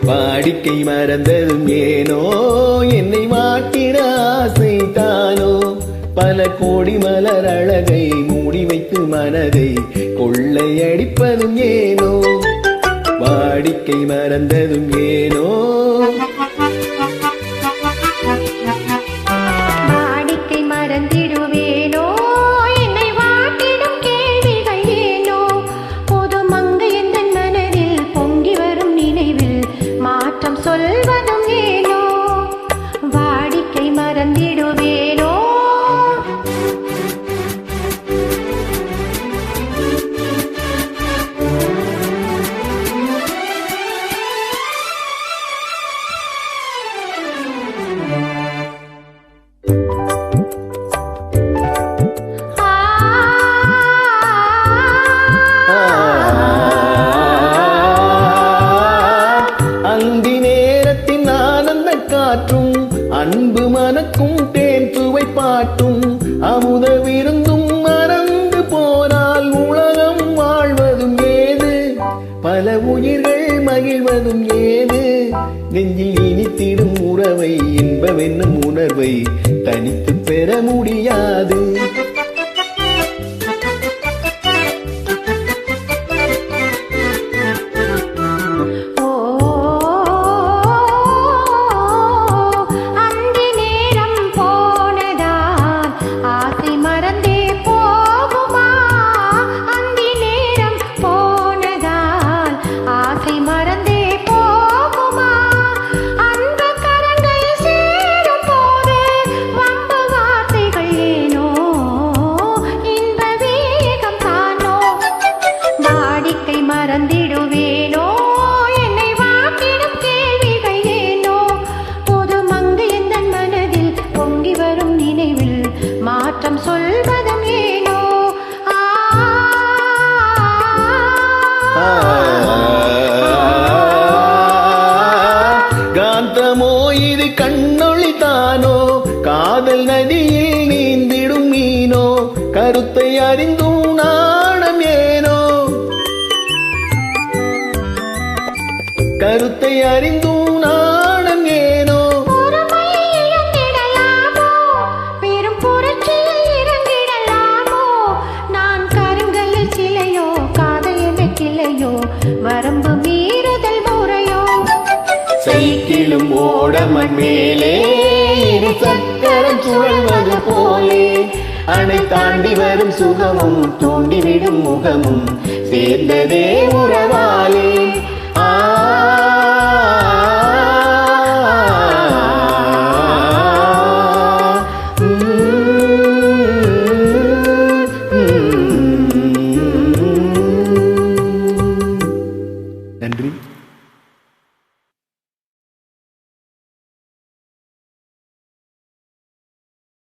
வாடிக்கை மறந்ததும் ஏனோ என்னை மாட்டிட ஆசைத்தானோ பல கோடி மலர் அழகை மூடி வைத்து மனதை கொள்ளையடிப்பதும் ஏனோ வாடிக்கை மறந்ததும் ஏனோ வாடிக்கை மறந்திடுவேனோ என்னை வாட்டிடும் கேள்விகள் ஏனோ புது மங்கை எந்த மனதில் பொங்கி வரும் நினைவில் மாற்றம் சொல்வதும் ஏனோ வாடிக்கை மறந்திடுவேனோ அந்தி நேரத்தின் ஆனந்த காற்றும் அன்பு மனக்கும் தேன் சுவை பாட்டும் அமுத விருந்தும் மறந்து போனால் உலகம் வாழ்வதும் ஏது பல உயிர்கள் மகிழ்வதும் ஏது நெஞ்சில் இனித்திடும் உறவை இன்பவென்னும் உணர்வை தனித்து பெற முடியாது மறந்திடுவேனோ என்னை வாட்டிடும் கேள்விகள் ஏனோ புது மங்கை எந்த மனதில் பொங்கி வரும் நினைவில் மாற்றம் சொல்வதும் ஏனோ காந்தமோ இது கண்ணொளி தானோ காதல் நதியில் நீந்திடும் மீனோ கருத்தை அறிந்தும் நாணம் ஏனோ கருத்தை அறிந்தும் நாணம் ஏனோ பெரும் புரட்சியில் இறங்கிடலாமோ நான் கருங்கல்லில் சிலையோ காதல் என்ற கிளையோ வரம்பு மீறுதல் முறையோ சைக்கிளும் ஓடமன் மேலே இரு சக்கரம் சுழல்வது போலே அணை தாண்டி வரும் சுகமும் தூண்டிவிடும் முகமும் சேர்ந்ததே உறவாலே